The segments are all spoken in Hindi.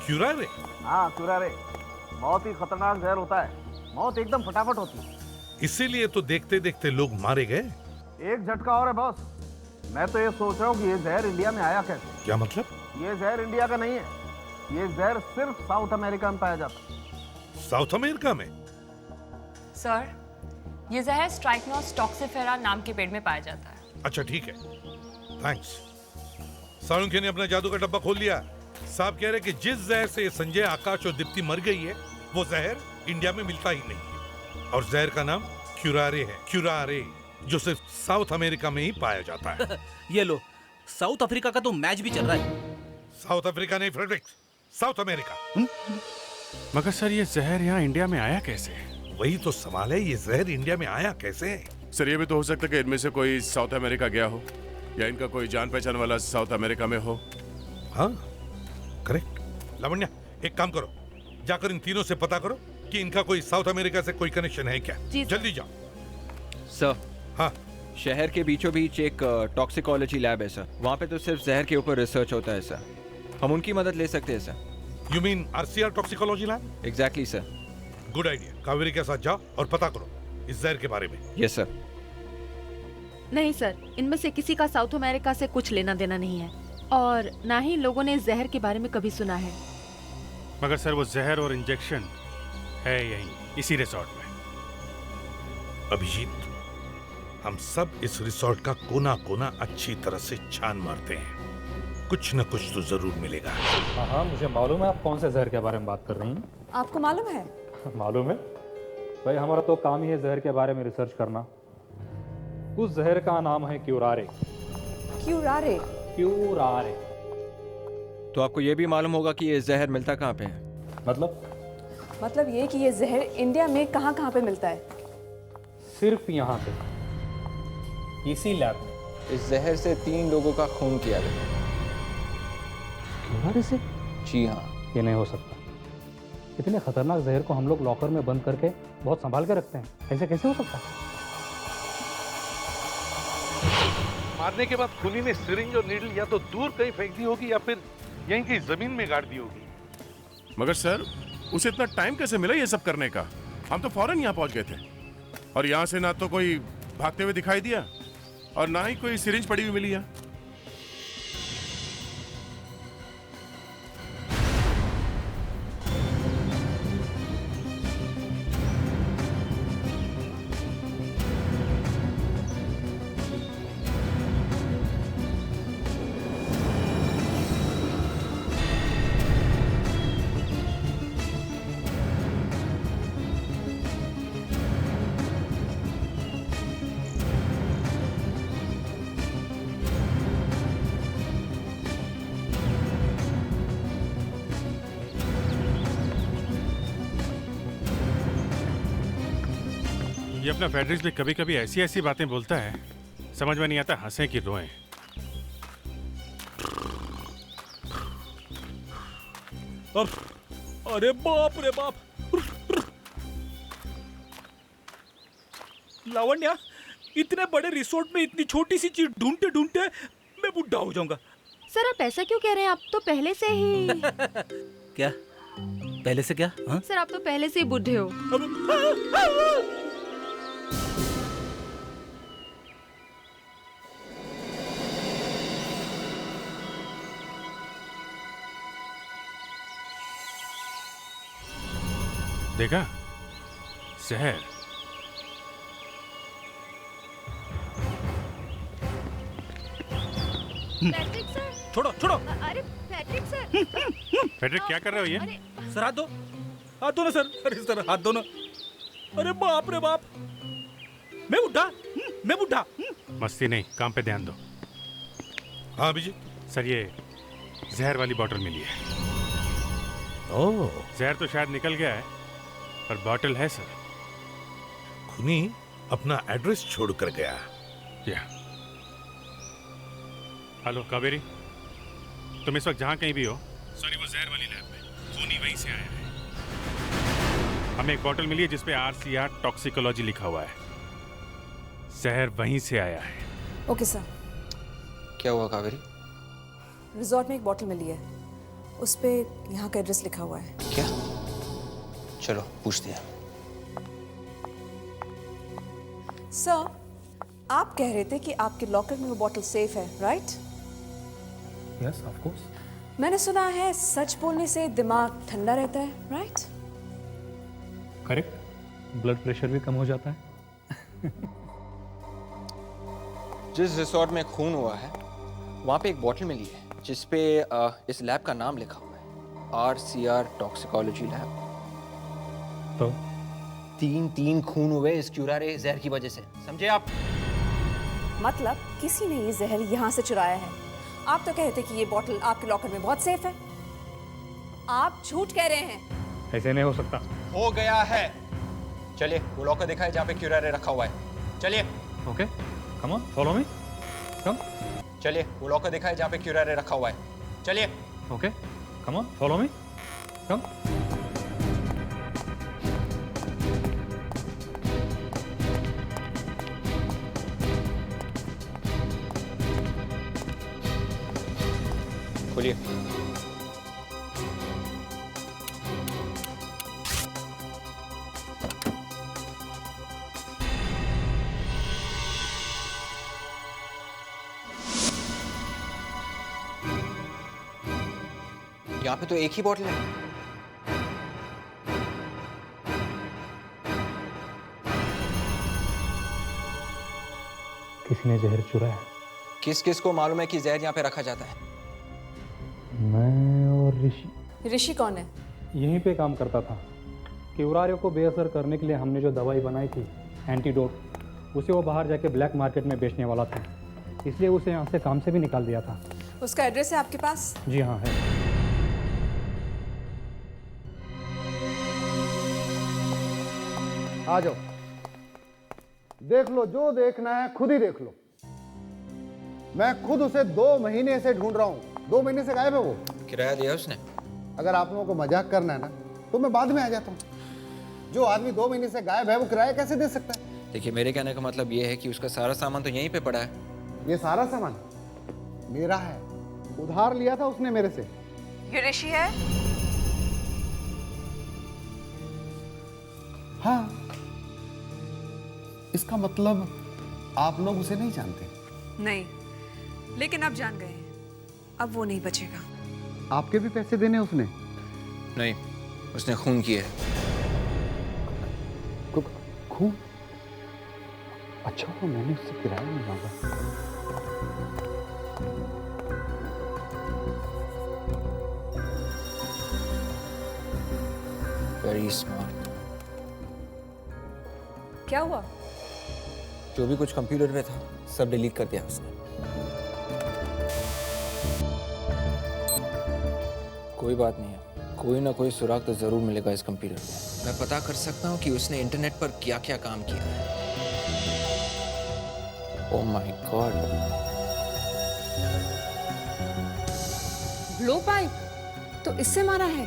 क्यूरारे? हाँ क्यूरारे, बहुत ही खतरनाक जहर होता है, मौत एकदम फटाफट होती है। इसीलिए तो देखते देखते लोग मारे गए। एक झटका और है बॉस, मैं तो ये सोच रहा हूँ कि ये जहर इंडिया में आया कैसे। क्या मतलब? ये जहर इंडिया का नहीं है, ये जहर सिर्फ साउथ अमेरिका में पाया जाता है। साउथ अमेरिका में? सर, ये जहर स्ट्राइकनोस टॉक्सिफेरा नाम के पेड़ में पाया जाता है। अच्छा ठीक है, थैंक्स। सालुंखे ने अपना जादू का डब्बा खोल लिया। साहब कह रहे कि जिस जहर से संजय, आकाश और दीप्ति मर गई है, वो जहर इंडिया में मिलता ही नहीं है। और जहर का नाम क्यूरारे है। क्यूरारे, जो सिर्फ साउथ अमेरिका में ही पाया जाता है। ये लो, साउथ अफ्रीका का तो मैच भी चल रहा है। साउथ अफ्रीका नहीं फ्रेडरिक, साउथ अमेरिका। मगर सर ये जहर यहाँ इंडिया में आया कैसे? वही तो सवाल है, ये जहर इंडिया में आया कैसे? सर ये भी तो हो सकता है कि इनमें से कोई साउथ अमेरिका गया हो, या इनका कोई जान पहचान वाला साउथ अमेरिका में हो। हाँ करेक्ट। लावण्या, एक काम करो, जाकर इन तीनों से पता करो कि इनका कोई साउथ अमेरिका से कोई कनेक्शन है क्या। जल्दी जाओ। सर, हाँ, शहर के बीचों बीच एक टॉक्सिकोलॉजी लैब है सर। वहाँ पे तो सिर्फ जहर के ऊपर रिसर्च होता है सर। हम उनकी मदद ले सकते हैं sir. You mean RCR toxicology lab? Exactly sir. Good idea. Kaveri के साथ जाओ और पता करो इस जहर के बारे में। Yes sir. नहीं सर, इनमें से किसी का साउथ अमेरिका से कुछ लेना देना नहीं है, और ना ही लोगों ने जहर के बारे में कभी सुना है। मगर सर वो जहर और इंजेक्शन है यहीं इसी रिसोर्ट में। अभिजीत, हम सब इस रिसोर्ट का कोना कोना अच्छी तरह से छान मारते हैं, कुछ न कुछ तो जरूर मिलेगा। हाँ, मुझे मालूम है आप कौन से जहर के बारे में बात कर रही हैं। आपको मालूम है? मालूम है भाई, हमारा तो काम ही है जहर के बारे में रिसर्च करना। उस जहर का नाम है क्यूरारे। क्यूरारे? क्यूरारे तो आपको ये भी मालूम होगा कि ये जहर मिलता कहाँ पे है? मतलब ये कि ये जहर इंडिया में कहाँ कहाँ पे मिलता है? सिर्फ यहाँ पे, इसी लैब में। इस जहर से 3 लोगों का खून किया गया। क्यूरारे से? जी हाँ। ये नहीं हो सकता। इतने खतरनाक जहर को हम लोग लॉकर में बंद करके बहुत संभाल के रखते हैं, ऐसे कैसे हो सकता है? मारने के बाद खूनी ने सिरिंज और नीडल या तो दूर कहीं फेंक दी होगी या फिर यहीं की जमीन में गाड़ दी होगी। मगर सर उसे इतना टाइम कैसे मिला ये सब करने का? हम तो फौरन यहाँ पहुंच गए थे, और यहाँ से ना तो कोई भागते हुए दिखाई दिया और ना ही कोई सिरिंज पड़ी हुई मिली है। ये अपना फेडरिक्स भी कभी कभी ऐसी ऐसी बातें बोलता है, समझ में नहीं आता हंसे कि रोएं। अरे बाप रे बाप। लावण्या, इतने बड़े रिसोर्ट में इतनी छोटी सी चीज ढूंढते ढूंढते मैं बुढ़ा हो जाऊंगा। सर आप ऐसा क्यों कह रहे हैं? आप तो पहले से ही क्या? पहले से क्या? हाँ? सर आप तो पहले से ही बूढ़े हो। देखा जहर। पैट्रिक सर, छोड़ो छोड़ो। अरे पैट्रिक सर। फेडरिक क्या कर रहे हो ये? अरे सर हाथ दो, हाथ दो ना सर। अरे सर हाथ दो ना। अरे बाप रे बाप, मैं बुढ़ा, मैं बुढ़ा। मस्ती नहीं, काम पे ध्यान दो। हाँ अभिजीत। सर ये जहर वाली बॉटल मिली है। ओह, जहर तो शायद निकल गया है, पर बॉटल है सर। खूनी अपना एड्रेस छोड़कर गया। या हेलो कावेरी, तुम इस वक्त जहां कहीं भी हो, सॉरी वो जहर वाली लैब में, खूनी वहीं से आया है। हमें एक बॉटल मिली है जिसपे आरसीआर टॉक्सिकोलॉजी लिखा हुआ है। जहर वहीं से आया है। Okay sir. क्या हुआ कावेरी? रिजॉर्ट में एक बॉटल मिली है, उस पे यहाँ का एड्रेस लिखा हुआ है। क्या? चलो पूछते हैं। सर, आप कह रहे थे कि आपके लॉकर में वो बॉटल सेफ है, राइट? Yes of course. मैंने सुना है सच बोलने से दिमाग ठंडा रहता है, राइट? करेक्ट, ब्लड प्रेशर भी कम हो जाता है। जिस रिसोर्ट में खून हुआ है वहाँ पे एक बोतल मिली है जिस पे इस लैब का नाम लिखा हुआ है, RCR टॉक्सिकोलॉजी लैब। तो 3 खून हुए इस क्यूरारे जहर की वजह से, समझे आप? मतलब किसी ने ये जहर यहाँ से चुराया है। आप तो कहते कि ये बॉटल आपके लॉकर में बहुत सेफ है। आप झूठ कह रहे हैं। ऐसे नहीं हो सकता। हो गया है। चलिए वो लॉकर दिखाए जहाँ पे क्यूरारे रखा हुआ है। चलिए। Okay, come on, follow me. Come. चलिए वो लॉकर दिखाए जहाँ पे क्यूरारे रखा हुआ है। चलिए। Okay, come on, follow me. Come. खोलिए। यहाँ पे तो एक ही बॉटल है। किसी ने जहर चुराया। किस किस को मालूम है कि जहर यहाँ पे रखा जाता है? मैं और ऋषि। ऋषि कौन है? यहीं पे काम करता था। क्यूरारे को बेअसर करने के लिए हमने जो दवाई बनाई थी, एंटीडोट, उसे वो बाहर जाके ब्लैक मार्केट में बेचने वाला था, इसलिए उसे यहाँ से काम से भी निकाल दिया था। उसका एड्रेस है आपके पास? जी हाँ है। आ जाओ, देख लो जो देखना है, खुद ही देख लो। मैं खुद उसे 2 महीने से ढूंढ रहा हूँ। 2 महीने से गायब है वो। किराया दिया उसने? अगर आप लोगों को मजाक करना है ना तो मैं बाद में आ जाता हूँ। जो आदमी 2 महीने से गायब है वो किराया कैसे दे सकता है? देखिए, मेरे कहने का मतलब ये है कि उसका सारा सामान तो यहीं पे पड़ा है। ये सारा सामान मेरा है, उधार लिया था उसने मेरे से। ये ऋषि है? हाँ, इसका मतलब आप लोग उसे नहीं जानते? नहीं, लेकिन अब जान गए हैं। अब वो नहीं बचेगा। आपके भी पैसे देने उसने? नहीं, उसने खून किया है। खून? अच्छा, वो मैंने उससे किराया नहीं मांगा। Very smart. क्या हुआ? जो भी कुछ कंप्यूटर में था सब डिलीट कर दिया उसने। कोई बात नहीं है, कोई ना कोई सुराग तो जरूर मिलेगा इस कंप्यूटर में। मैं पता कर सकता हूँ कि उसने इंटरनेट पर क्या क्या काम किया है। Oh my God. Blow pipe? तो इससे मारा है?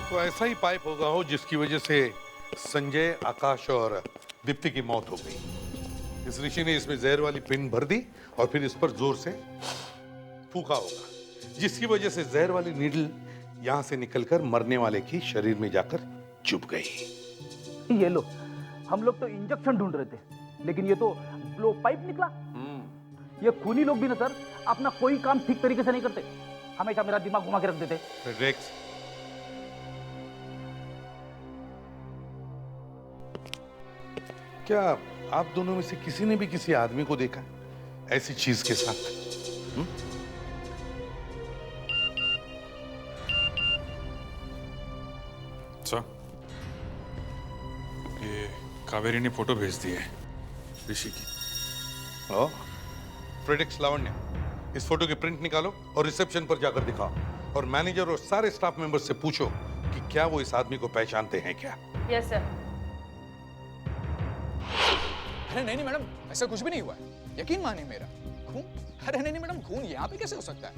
तो ऐसा ही पाइप होगा हो जिसकी वजह से संजय, आकाश और दीप्ति की मौत हो गई। इस ऋषि ने इसमें जहर वाली पिन भर दी और फिर इस पर जोर से फूका होगा, जिसकी वजह से जहर वाली नीडल यहां से निकलकर मरने वाले की शरीर में जाकर चुभ गई। ये लो, हम लोग तो इंजेक्शन ढूंढ रहे थे, लेकिन ये तो ब्लो पाइप निकला। ये खूनी लोग भी ना सर अपना कोई काम ठीक तरीके से नहीं करते, हमेशा मेरा दिमाग घुमा के रख देते। रेक्स, क्या आप दोनों में से किसी ने भी किसी आदमी को देखा ऐसी चीज के साथ? सर, ये कावेरी ने फोटो भेज दी है ऋषि की। प्रेडिक्स लावण्य, इस फोटो की प्रिंट निकालो और रिसेप्शन पर जाकर दिखाओ, और मैनेजर और सारे स्टाफ मेंबर्स से पूछो कि क्या वो इस आदमी को पहचानते हैं क्या। Yes sir. अरे नहीं मैडम, ऐसा कुछ भी नहीं हुआ है, यकीन मानिए मेरा। खून? अरे नहीं मैडम, खून यहाँ पे कैसे हो सकता है?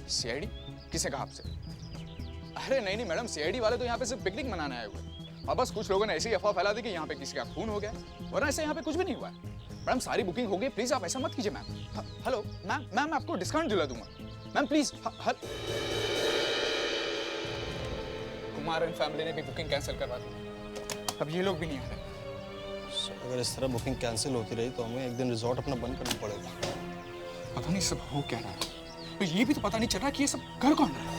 सीआईडी? किसे कहा आपसे? अरे नहीं मैडम, सीआईडी वाले तो यहाँ पे सिर्फ पिकनिक मनाने आए हुए, और बस कुछ लोगों ने ऐसी अफवाह फैला दी कि यहाँ पे किसी का खून हो गया, वरना ऐसे यहाँ पे कुछ भी नहीं हुआ है। मैडम सारी बुकिंग हो गई, प्लीज आप ऐसा मत कीजिए मैम। हेलो मैम, मैं आपको डिस्काउंट दिला दूंगा। Ma'am please. Kumar and family ने भी बुकिंग कैंसिल करवा दी, अब ये लोग भी नहीं आ रहे। अगर इस तरह बुकिंग कैंसिल होती रही तो हमें एक दिन रिजॉर्ट अपना बंद करना पड़ेगा। पता नहीं सब हो क्या रहा है, तो ये भी तो पता नहीं चल रहा कि ये सब कर कौन रहा है।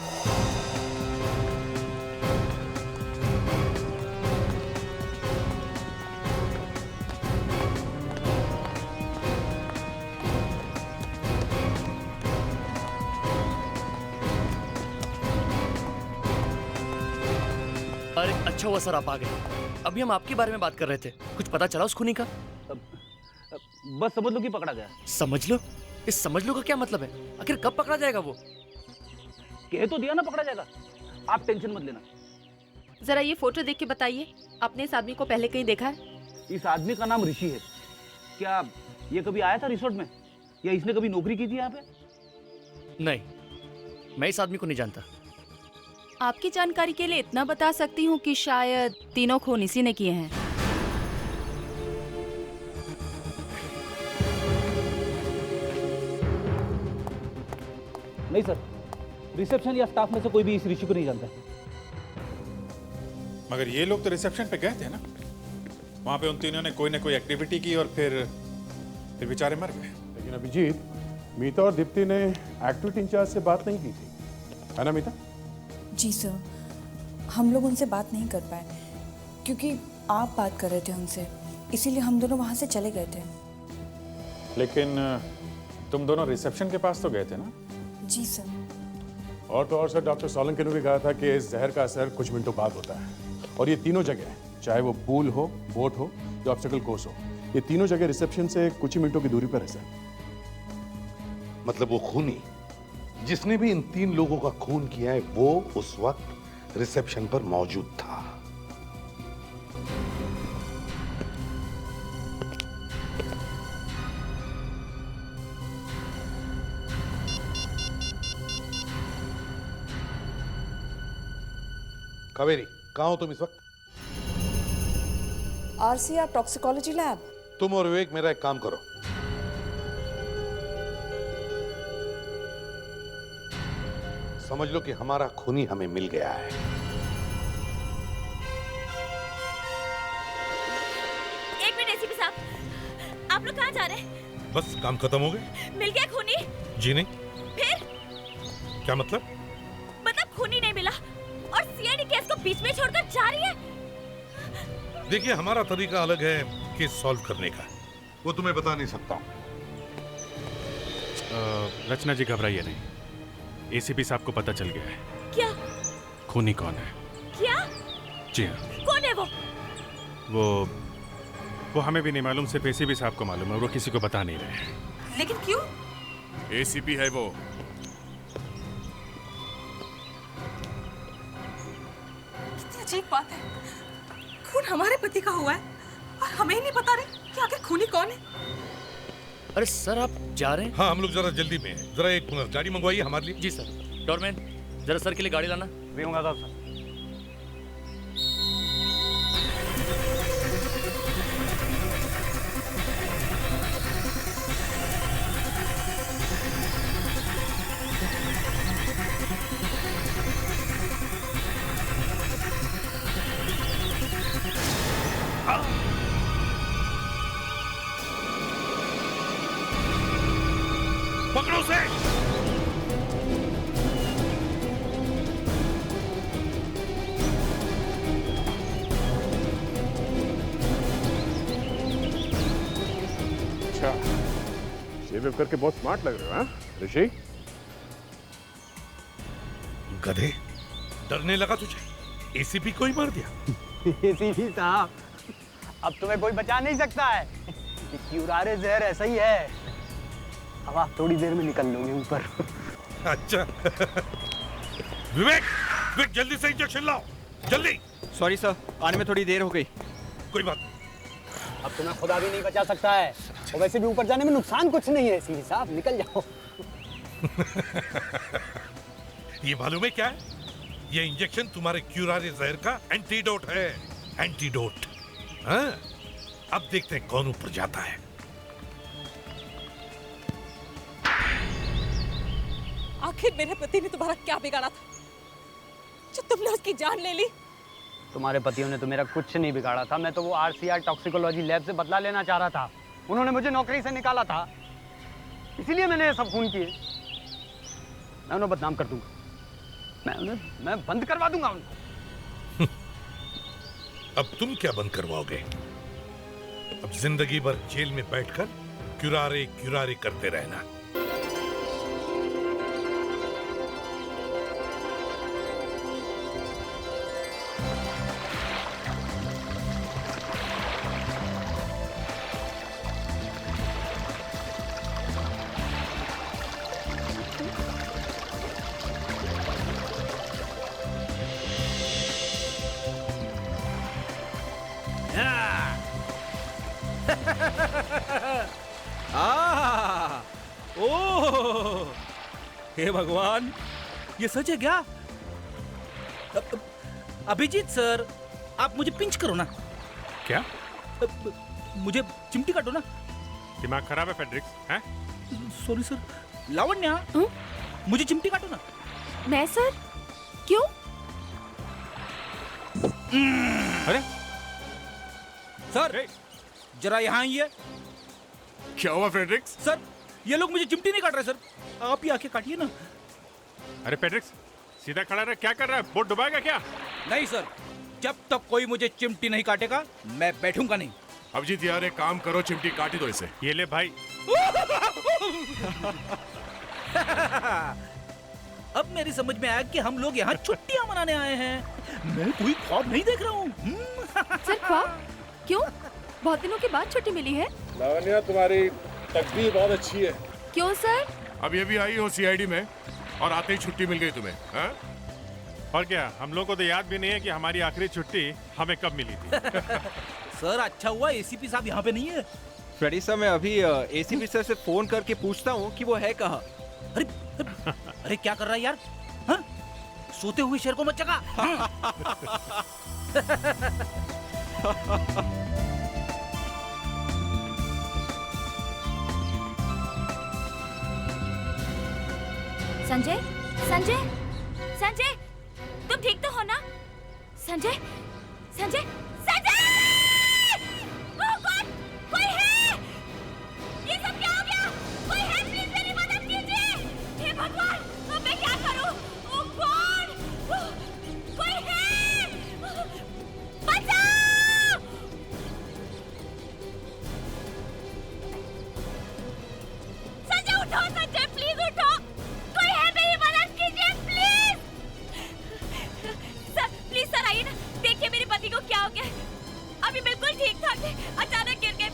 अरे अच्छा हुआ सर आप आ गए। अभी हम आपके बारे में बात कर रहे थे, कुछ पता चला उस खूनी का? बस समझ लो कि पकड़ा गया। समझ लो? इस समझ लो का क्या मतलब है? आखिर कब पकड़ा जाएगा वो? कह तो दिया ना पकड़ा जाएगा, आप टेंशन मत लेना। जरा ये फोटो देख के बताइए, आपने इस आदमी को पहले कहीं देखा है? इस आदमी का नाम ऋषि है। क्या ये कभी आया था रिसोर्ट में, या इसने कभी नौकरी की थी यहाँ पे? नहीं, मैं इस आदमी को नहीं जानता। आपकी जानकारी के लिए इतना बता सकती हूँ कि शायद तीनों खून इसी ने किए हैं। नहीं सर, रिसेप्शन या स्टाफ में से कोई भी इस ऋषि को नहीं जानता। मगर ये लोग तो रिसेप्शन पे गए थे ना, वहां पे उन तीनों ने कोई ना कोई एक्टिविटी की और फिर बेचारे मर गए। लेकिन अभिजीत, मीता और दीप्ति ने एक्टिविटी इंचार्ज से बात नहीं की थी, है ना मीता? जी सर, हम लोग उनसे बात नहीं कर पाए क्योंकि आप बात कर रहे थे उनसे, इसीलिए हम दोनों वहाँ से चले गए थे। लेकिन तुम दोनों रिसेप्शन के पास तो गए थे ना? जी सर। और तो और सर, डॉक्टर सोलंकी ने भी कहा था कि इस जहर का असर कुछ मिनटों बाद होता है, और ये तीनों जगह, चाहे वो पूल हो, बोट हो या ऑब्स्टेकल कोर्स हो, ये तीनों जगह रिसेप्शन से कुछ ही मिनटों की दूरी पर है सर। मतलब वो खूनी जिसने भी इन 3 लोगों का खून किया है वो उस वक्त रिसेप्शन पर मौजूद था। कावेरी, कहां हो तुम इस वक्त? RCR toxicology lab. तुम और विवेक मेरा एक काम करो, समझ लो कि हमारा खूनी हमें मिल गया है। एक मिनट एसीपी साहब, आप लोग कहाँ जा रहे हैं? बस काम खत्म हो गया। मिल गया खूनी? जी नहीं। फिर? क्या मतलब? मतलब खूनी नहीं मिला और सीआईडी केस को बीच में छोड़कर जा रही है? देखिए, हमारा तरीका अलग है केस सॉल्व करने का, वो तुम्हें बता नहीं सकता। रचना जी घबराइए नहीं, एसीपी साहब को पता चल गया है। क्या? खूनी कौन है? क्या? जी हाँ। कौन है वो? वो हमें भी नहीं मालूम, सिर्फ एसीपी साहब को मालूम है, वो किसी को बता नहीं रहे। लेकिन क्यों? एसीपी है वो। कितनी अजीब बात है, खून हमारे पति का हुआ है और हमें ही नहीं पता रहे कि आखिर खूनी कौन है। अरे सर, आप जा रहे हैं? हाँ, हम लोग जरा जल्दी में हैं। जरा एक गाड़ी मंगवाइए हमारे लिए। जी सर। डोरमैन, जरा सर के लिए गाड़ी लाना। भी मंगाता हूं सर। पकड़ो उसे। अच्छा, शेव करके बहुत स्मार्ट लग रहे हो, हाँ ऋषि? गधे, डरने लगा तुझे? एसीपी को ही मार दिया। एसीपी साहब, अब तुम्हें कोई बचा नहीं सकता है। ये क्यूरारे जहर ऐसा ही है, अब आप थोड़ी देर में निकल लोगे ऊपर। अच्छा। विवेक, विवेक जल्दी से इंजेक्शन लाओ, जल्दी। सॉरी सर, आने में थोड़ी देर हो गई। कोई बात। अब तुम्हें खुदा भी नहीं बचा सकता है, और वैसे भी ऊपर जाने में नुकसान कुछ नहीं है एसीपी साहब, निकल जाओ। ये मालूम है क्या है? ये इंजेक्शन तुम्हारे क्यूरारे जहर का एंटीडोट है, एंटीडोट। हाँ? अब देखते हैं कौन ऊपर जाता है। आखिर मेरे पति ने तुम्हारा क्या बिगाड़ा था जो तुमने उसकी जान ले ली? तुम्हारे पतियों ने तो मेरा कुछ नहीं बिगाड़ा था। मैं तो वो आरसीआर टॉक्सिकोलॉजी लैब से बदला लेना चाह रहा था। उन्होंने मुझे नौकरी से निकाला था, इसीलिए मैंने ये सब खून किए। मैं उन्हें बदनाम कर दूंगा, मैं बंद करवा दूंगा उनको। अब तुम क्या बंद करवाओगे? अब जिंदगी भर जेल में बैठकर क्युरारे क्युरारे करते रहना। ओह, हे भगवान, ये सच है क्या? अभिजीत सर, आप मुझे पिंच करो ना। क्या? मुझे चिमटी काटो ना। दिमाग खराब है फेड्रिक्स, हैं? Sorry sir. लावण्या, मुझे चिमटी काटो ना। मैं सर? क्यों? अरे सर, जरा यहाँ आइए। क्या हुआ फेड्रिक्स? सर, ये लोग मुझे चिमटी नहीं काट रहे सर, आप ही आके काटिए ना। अरे फेड्रिक्स, सीधा खड़ा रह, क्या कर रहा है? बोट डुबाएगा क्या? नहीं सर, जब तक कोई मुझे चिमटी नहीं काटेगा मैं बैठूंगा नहीं। अभिजीत यार, एक काम करो, चिमटी काटी दो इसे। ये ले भाई। अब मेरी समझ में आया कि हम लोग यहाँ छुट्टियां मनाने आए हैं। मैं कोई ख्वाब नहीं देख रहा हूँ। सर ख्वाब? क्यों? बहुत दिनों के बाद छुट्टी मिली है। लावण्या, तुम्हारी तकदीर बहुत अच्छी है। क्यों सर? अब ये भी आई हो सीआईडी में और आते ही छुट्टी मिल गई तुम्हें, हाँ? और क्या, हम लोग को तो याद भी नहीं है कि हमारी आखिरी छुट्टी हमें कब मिली थी। सर, अच्छा हुआ एसीपी साहब यहाँ पे नहीं है। फ्रेडी सर, मैं अभी एसीपी सर से फोन करके पूछता हूँ कि वो है कहाँ। अरे क्या कर रहा है यार? हाँ? सोते हुए शेर को मत जगा। संजय, संजय, संजय, तुम ठीक तो हो ना? संजय, संजय, संजय! ओह गॉड, कोई है? ये सब क्या हो गया? कोई है? प्लीज मेरी मदद कीजिए। हे भगवान, अब मैं क्या करूं? ओह गॉड, कोई है? बचाओ! संजय उठो, संजय प्लीज उठो। कोई है? मेरी मदद कीजिए प्लीज। सर, प्लीज सर आइए ना, देखिए मेरे पति को क्या हो गया। अभी बिल्कुल ठीक ठाक थे, अचानक गिर गए।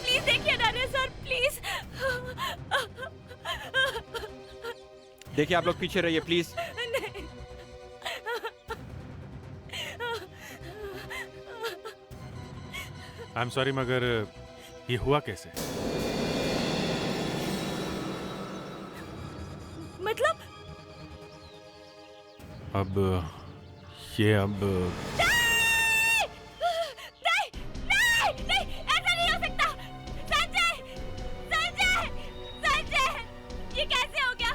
प्लीज देखिए ना रे सर, प्लीज। देखिए, आप लोग पीछे रहिए प्लीज। आई एम सॉरी, मगर ये हुआ कैसे? मतलब? अब ये नहीं, ऐसा नहीं हो सकता। संजय, संजय, संजय, ये कैसे हो गया?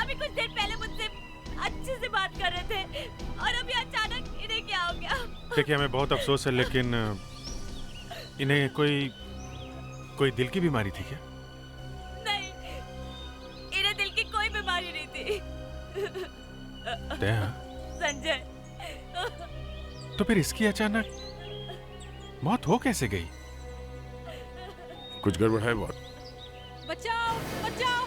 अभी कुछ देर पहले मुझसे अच्छे से बात कर रहे थे और अभी अचानक इन्हें क्या हो गया? देखिए, हमें बहुत अफसोस है, लेकिन इन्हें कोई दिल की बीमारी थी क्या? नहीं, इन्हें दिल की कोई बीमारी नहीं थी। दया, संजय, तो फिर इसकी अचानक मौत हो कैसे गई? कुछ गड़बड़ है बहुत। बचाओ, बचाओ,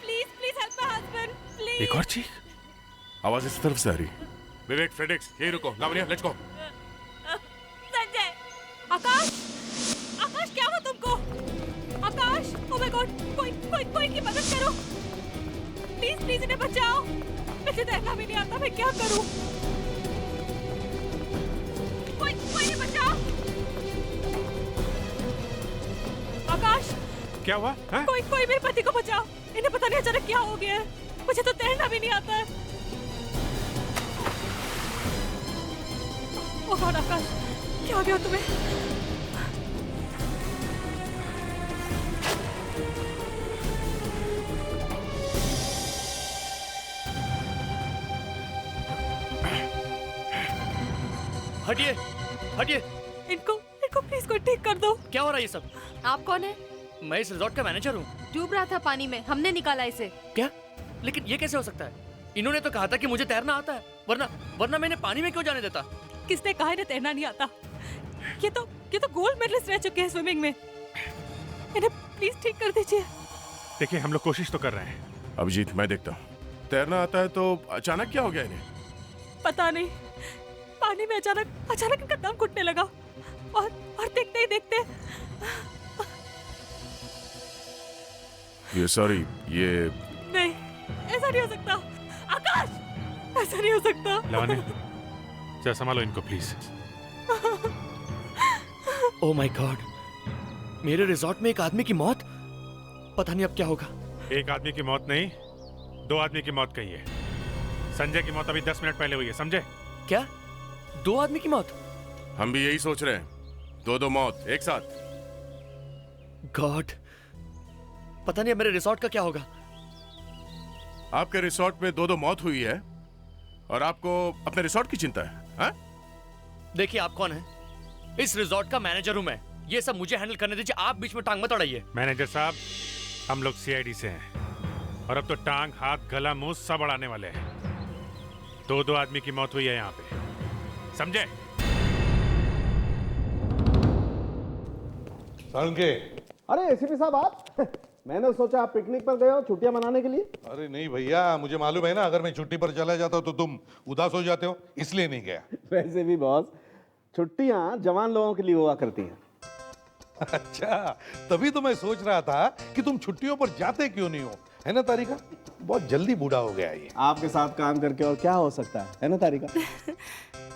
please please help my husband, please. एक और चीख। आवाज इस तरफ से आ रही। विवेक, फ्रेडिक्स, यही रुको। Lavanya, let's go. संजय, आकाश, आकाश क्या हुआ तुमको? आकाश, ओह माय गॉड, कोई की मदद करो प्लीज, प्लीज इन्हें बचाओ। मुझे तैरना भी नहीं आता, मैं क्या करूं? कोई बचाओ। आकाश, क्या हुआ? कोई मेरे पति को बचाओ। इन्हें पता नहीं अचानक क्या हो गया है। मुझे तो तैरना भी नहीं आता है। ओह गॉड आकाश, क्या हो गया तुम्हें? हटिए हटिए। इनको इनको प्लीज कोई ठीक कर दो। क्या हो रहा है ये सब? आप कौन है? मैं इस रिजॉर्ट का मैनेजर हूँ। डूब रहा था पानी में, हमने निकाला इसे। क्या? लेकिन ये कैसे हो सकता है? इन्होंने तो कहा था कि मुझे तैरना आता है, वरना मैंने पानी में क्यों जाने देता? किसने कहा इन्हें तैरना नहीं आता? ये तो गोल्ड मेडलिस्ट रह चुके हैं स्विमिंग में। इन्हें प्लीज ठीक कर दीजिए। देखिए हम लोग कोशिश तो कर रहे हैं। अभिजीत मैं देखता हूँ। तैरना आता है तो अचानक क्या हो गया इन्हें? पता नहीं, पानी में अचानक इनका दम घुटने लगा और देखते ही देखते ये सॉरी ये नहीं, ऐसा नहीं हो सकता। आकाश, ऐसा नहीं हो सकता। लावण्य, जरा संभालो इनको प्लीज। ओह माय गॉड, मेरे रिजॉर्ट में एक आदमी की मौत। पता नहीं अब क्या होगा। एक आदमी की मौत नहीं, 2 आदमी की मौत कही है। संजय की मौत अभी 10 मिनट पहले हुई है, समझे? क्या? 2 आदमी की मौत? हम भी यही सोच रहे हैं, 2 मौत एक साथ। गॉड, पता नहीं अब मेरे रिजॉर्ट का क्या होगा। आपके रिसोर्ट में 2 मौत हुई है और आपको अपने रिसोर्ट की चिंता है, हाँ? देखिए आप कौन है? इस रिजॉर्ट का मैनेजर हूं मैं। ये सब मुझे हैंडल करने दीजिए, आप बीच में टांग मत अड़ाइए। मैनेजर साहब, हम लोग सीआईडी से हैं और अब तो टांग, हाथ, गला, मुंह सब अड़ाने वाले हैं। 2 आदमी की मौत हुई है यहाँ पे, समझे? सालुंके। अरे एसीपी साहब आप मैंने सोचा आप पिकनिक पर गए हो छुट्टियां मनाने के लिए। अरे नहीं भैया, मुझे मालूम है ना, अगर मैं छुट्टी पर चला जाता तो तुम उदास हो जाते हो, इसलिए नहीं गया। वैसे भी बॉस, छुट्टियां जवान लोगों के लिए हुआ करती हैं। अच्छा, तभी तो मैं सोच रहा था कि तुम छुट्टियों पर जाते क्यों नहीं हो, है ना तारिका? बहुत जल्दी बूढ़ा हो गया ये। आपके साथ काम करके और क्या हो सकता है ना तारिका?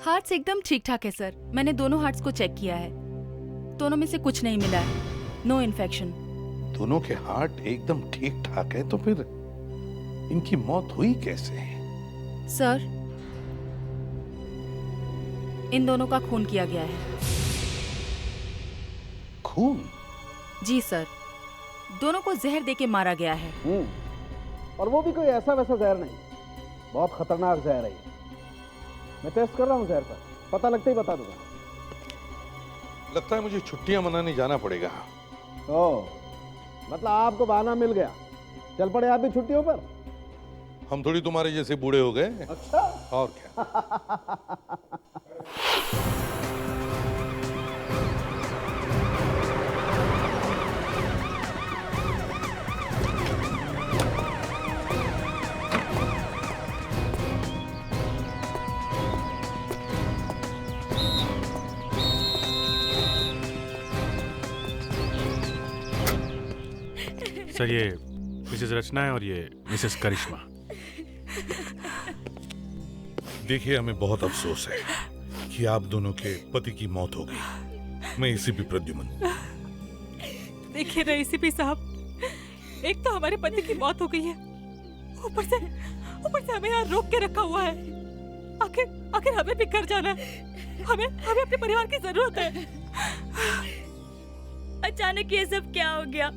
हार्ट्स एकदम ठीक ठाक है सर। मैंने दोनों हार्ट्स को चेक किया है, दोनों में से कुछ नहीं मिला है। No infection. दोनों के हार्ट एकदम ठीक ठाक है, तो फिर इनकी मौत हुई कैसे? सर, इन दोनों का खून किया गया है। खून? जी सर, दोनों को जहर देके मारा गया है। और वो भी कोई ऐसा वैसा जहर नहीं, बहुत खतरनाक जहर है ये। मैं टेस्ट कर रहा हूँ जहर पर, पता लगते ही बता दूंगा। लगता है मुझे छुट्टियां मनाने जाना पड़ेगा। ओह, मतलब आपको बहाना मिल गया, चल पड़े आप भी छुट्टियों पर। हम थोड़ी तुम्हारे जैसे बूढ़े हो गए। अच्छा, और क्या। सर, ये मिसेस रचना है और ये मिसेस करिश्मा। देखिए, हमें बहुत अफसोस है कि आप दोनों के पति की मौत हो गई। मैं एसीपी प्रद्युमन। देखिए ना एसीपी साहब, एक तो हमारे पति की मौत हो गई है, ऊपर से हमें यहाँ रोक के रखा हुआ है। आखिर हमें भी घर जाना है, हमें अपने परिवार की जरूरत है। अचानक ये सब क्या हो गया?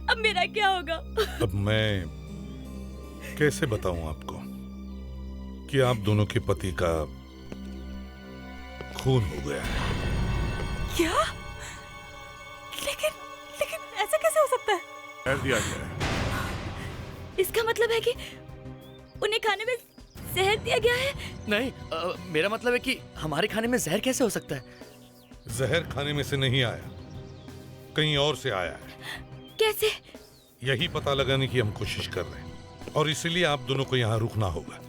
अब मेरा क्या होगा? अब मैं कैसे बताऊं आपको कि आप दोनों के पति का खून हो गया है। क्या? लेकिन ऐसा कैसे हो सकता है? कर दिया गया है। इसका मतलब है कि उन्हें खाने में जहर दिया गया है? नहीं, मेरा मतलब है कि हमारे खाने में जहर कैसे हो सकता है? जहर खाने में से नहीं आया, कहीं और से आया है। कैसे? यही पता लगाने की हम कोशिश कर रहे हैं और इसलिए आप दोनों को यहाँ रुकना होगा।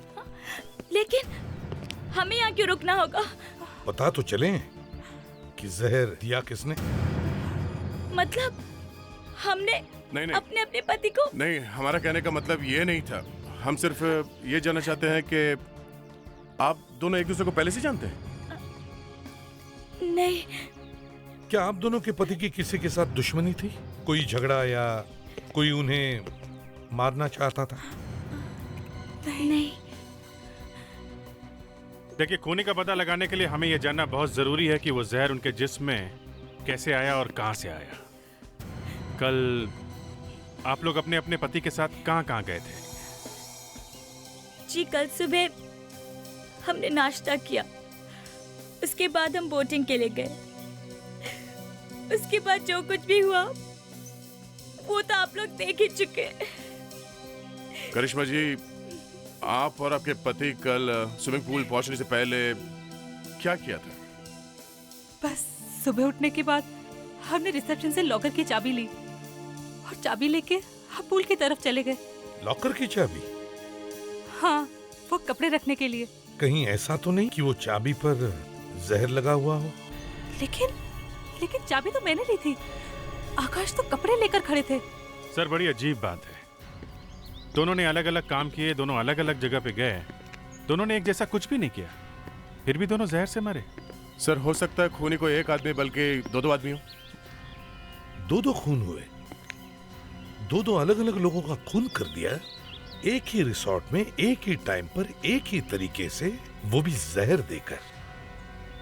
लेकिन हमें यहाँ क्यों रुकना होगा? पता तो चले कि जहर दिया किसने। मतलब हमने नहीं। अपने पति को? नहीं, हमारा कहने का मतलब ये नहीं था। हम सिर्फ ये जानना चाहते हैं कि आप दोनों एक दूसरे को पहले से जानते हैं? नहीं। क्या आप दोनों के पति की किसी के साथ दुश्मनी थी? कोई झगड़ा या कोई उन्हें मारना चाहता था? नहीं। देखिए, खूनी का पता लगाने के लिए हमें यह जानना बहुत जरूरी है कि वो जहर उनके जिस्म में कैसे आया और कहां से आया। कल आप लोग अपने अपने पति के साथ कहां गए थे? जी, कल सुबह हमने नाश्ता किया उसके बाद हम बोटिंग के लिए गए। उसके बाद जो कुछ भी हुआ वो तो आप लोग देख ही चुके। करिश्मा जी, आप और आपके पति कल स्विमिंग पूल पहुंचने से पहले क्या किया था? बस सुबह उठने के बाद हमने रिसेप्शन से लॉकर की चाबी ली और चाबी लेके हम पूल की तरफ चले गए। लॉकर की चाबी? हाँ, वो कपड़े रखने के लिए। कहीं ऐसा तो नहीं कि वो चाबी पर जहर लगा हुआ हो? लेकिन चाबी तो मैंने ली थी। आकाश तो कपड़े लेकर खड़े थे। सर, बड़ी अजीब बात है। दोनों ने अलग अलग काम किए, दोनों अलग अलग जगह पे गए, दोनों ने एक जैसा कुछ भी नहीं किया, फिर भी दोनों जहर से मरे। सर, हो सकता है खूनी को एक आदमी बल्कि दो आदमी हो। दो खून हुए? दो अलग अलग लोगों का खून कर दिया एक ही रिसोर्ट में, एक ही टाइम पर, एक ही तरीके से, वो भी जहर देकर।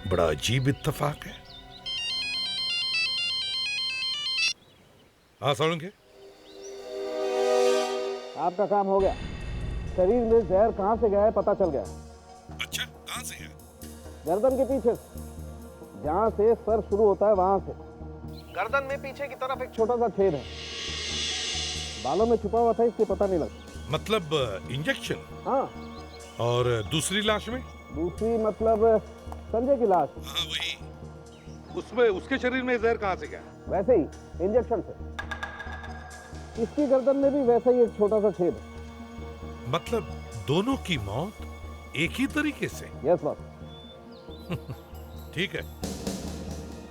बड़ा अजीब इत्तेफाक है। हाँ सालुंखे, आपका काम हो गया। शरीर में जहर कहाँ से गया है पता चल गया। अच्छा, कहाँ से है? गर्दन के पीछे से, जहाँ से सर शुरू होता है वहां से। गर्दन में पीछे की तरफ एक छोटा सा छेद है, बालों में छुपा हुआ था इसलिए पता नहीं लगा। मतलब इंजेक्शन? हाँ। और दूसरी लाश में? दूसरी मतलब संजय की लाश। हाँ वही। उसमें उसके शरीर में जहर कहाँ से गया? वैसे ही, इंजेक्शन से। इसकी गर्दन में भी वैसा ही एक छोटा सा छेद है। मतलब दोनों की मौत एक ही तरीके से? Yes boss. ठीक है।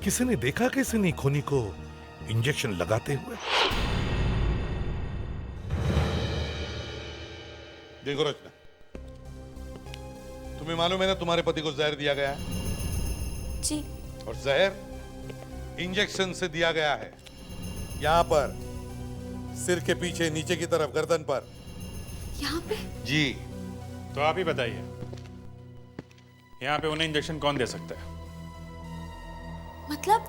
किसी ने देखा किसी ने खूनी को इंजेक्शन लगाते हुए? देखो रचना, तुम्हें मालूम है ना तुम्हारे पति को जहर दिया गया है? जी। और जहर इंजेक्शन से दिया गया है। यहां पर सिर के पीछे, नीचे की तरफ, गर्दन पर। यहाँ पे? जी। तो आप ही बताइए, यहाँ पे उन्हें इंजेक्शन कौन दे सकता है? मतलब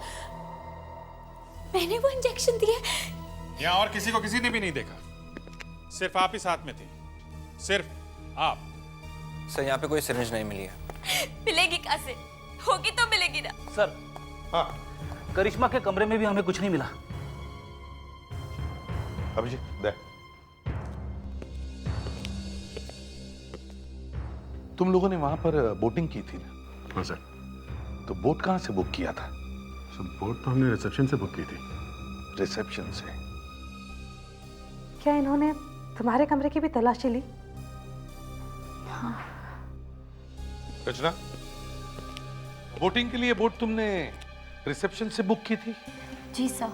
मैंने वो इंजेक्शन दिया? यहाँ और किसी को किसी ने भी नहीं देखा, सिर्फ आप ही साथ में थे, सिर्फ आप। सर, यहाँ पे कोई सिरिंज नहीं मिली है। मिलेगी कहाँ से? होगी तो मिलेगी ना। सर, हाँ, करिश्मा के कमरे में भी हमें कुछ नहीं मिला। अभिजीत दे। तुम लोगों ने वहां पर बोटिंग की थी ना? हाँ सर। तो बोट कहां से बुक किया था? सर, बोट तो हमने रिसेप्शन से बुक की थी। रिसेप्शन से? क्या इन्होंने तुम्हारे कमरे की भी तलाशी ली? हाँ। रचना, बोटिंग के लिए बोट तुमने रिसेप्शन से बुक की थी? जी सर,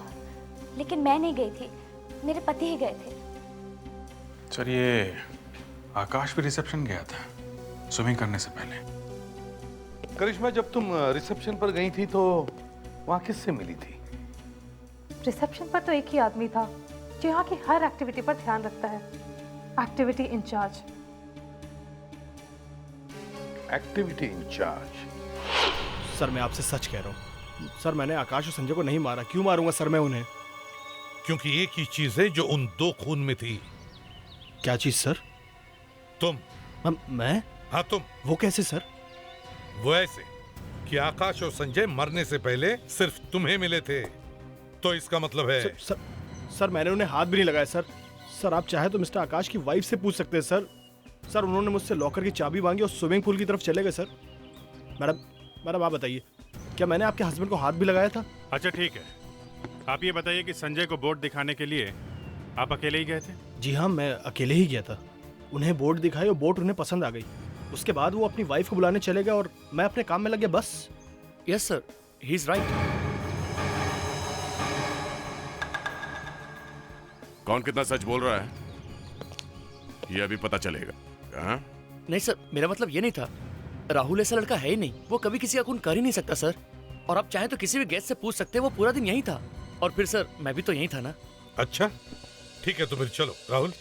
लेकिन मैं नहीं गई थी, मेरे पति ही गए थे। सर, ये आकाश भी रिसेप्शन गया था स्विमिंग करने से पहले। करिश्मा, जब तुम रिसेप्शन पर गई थी तो वहां किससे मिली थी? रिसेप्शन पर तो एक ही आदमी था जो यहाँ की हर एक्टिविटी पर ध्यान रखता है। Activity in-charge. Activity in-charge? Sir, मैं आपसे सच कह रहा हूँ सर, मैंने आकाश और संजय को नहीं मारा। क्यों मारूंगा सर मैं उन्हें? क्योंकि एक ही चीज है जो उन दो खून में थी। क्या चीज सर? तुम। मैं? हाँ तुम। वो कैसे सर? वो ऐसे कि आकाश और संजय मरने से पहले सिर्फ तुम्हें मिले थे, तो इसका मतलब है सर, मैंने उन्हें हाथ भी नहीं लगाया सर। सर, आप चाहे तो मिस्टर आकाश की वाइफ से पूछ सकते हैं सर। सर, उन्होंने मुझसे लॉकर की चाबी मांगी और स्विमिंग पूल की तरफ चले गए सर। मैडम आप बताइए, क्या मैंने आपके हस्बैंड को हाथ भी लगाया था? अच्छा ठीक है, आप ये बताइए कि संजय को बोट दिखाने के लिए आप अकेले ही गए थे? जी हाँ, मैं अकेले ही गया था। उन्हें बोट दिखाई और बोट उन्हें पसंद आ गई। उसके बाद वो अपनी वाइफ को बुलाने चले गए और मैं अपने काम में लग गया, बस। Yes sir, he is right. कौन कितना सच बोल रहा है ये अभी पता चलेगा। हाँ? नहीं सर, मेरा मतलब ये नहीं था। राहुल ऐसा लड़का है ही नहीं, वो कभी किसी का खून कर ही नहीं सकता सर। और आप चाहे तो किसी भी गेस्ट से पूछ सकते हैं, वो पूरा दिन यहीं था। और फिर सर, मैं भी तो यहीं था ना। अच्छा ठीक है, तो फिर चलो राहुल,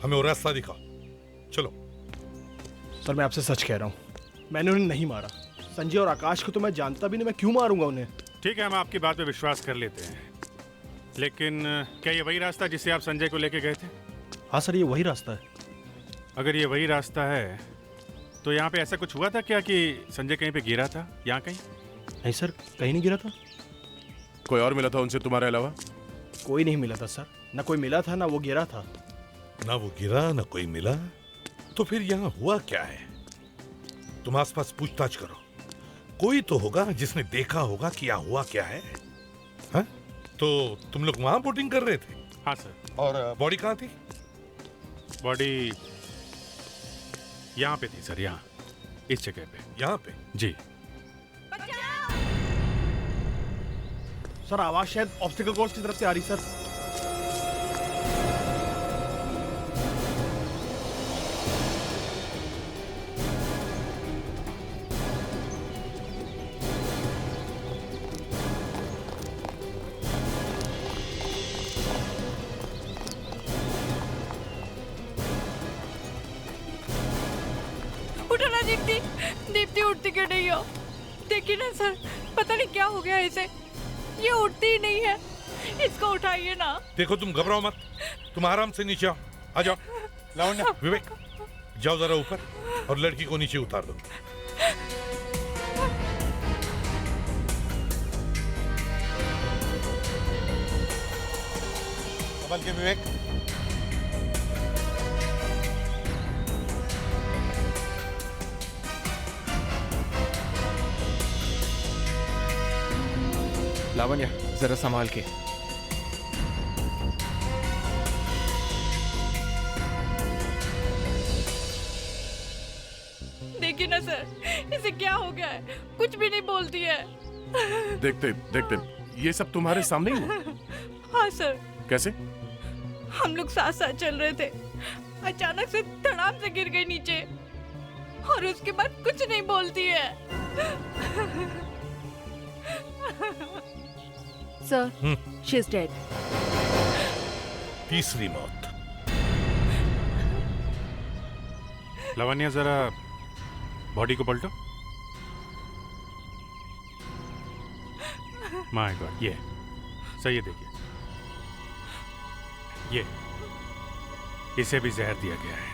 हमें वो रास्ता दिखाओ, चलो। सर, मैं आपसे सच कह रहा हूँ, मैंने उन्हें नहीं मारा। संजय और आकाश को तो मैं जानता भी नहीं, मैं क्यों मारूंगा उन्हें? ठीक है, हम आपकी बात पे विश्वास कर लेते हैं, लेकिन क्या ये वही रास्ता जिससे आप संजय को लेके गए थे? हाँ सर, ये वही रास्ता है। अगर ये वही रास्ता है तो यहाँ पे ऐसा कुछ हुआ था क्या कि संजय कहीं पे गिरा था? यहाँ कहीं? नहीं सर, कहीं नहीं गिरा था। कोई और मिला था उनसे तुम्हारे अलावा? कोई नहीं मिला था सर, ना कोई मिला था ना वो गिरा था। ना वो गिरा ना कोई मिला, तो फिर यहाँ हुआ क्या है? तुम आसपास पूछताछ करो, कोई तो होगा जिसने देखा होगा कि यहाँ हुआ क्या है। हाँ? तो तुम लोग वहां बोटिंग कर रहे थे? हाँ सर। और बॉडी कहाँ थी? बॉडी यहाँ पे थी सर, यहाँ इस जगह पे। यहाँ पे? जी सर, आवाज शायद ऑब्स्टिकल कोर्स की तरफ से आ रही सर। उठो ना दीप्ति, दीप्ति उठती क्यों नहीं हो? देखिए ना सर, पता नहीं क्या हो गया इसे, ये उठती ही नहीं है। इसको उठाइए ना। देखो तुम घबराओ मत, तुम आराम से नीचे आओ। आ जाओ लावण्या, विवेक जाओ जरा ऊपर और लड़की को नीचे उतार दो। संभल के विवेक। लावण्या जरा संभाल के। देखिए ना सर, इसे क्या हो गया है, कुछ भी नहीं बोलती है। देखते देखते ये सब तुम्हारे सामने ही हुआ? हाँ सर। कैसे? हम लोग साथ साथ चल रहे थे, अचानक से धड़ाम से गिर गई नीचे और उसके बाद कुछ नहीं बोलती है। Sir, she is dead. तीसरी मौत। लावण्या जरा बॉडी को पलटो। माय गॉड, ये सही है। देखिए ये, इसे भी जहर दिया गया है।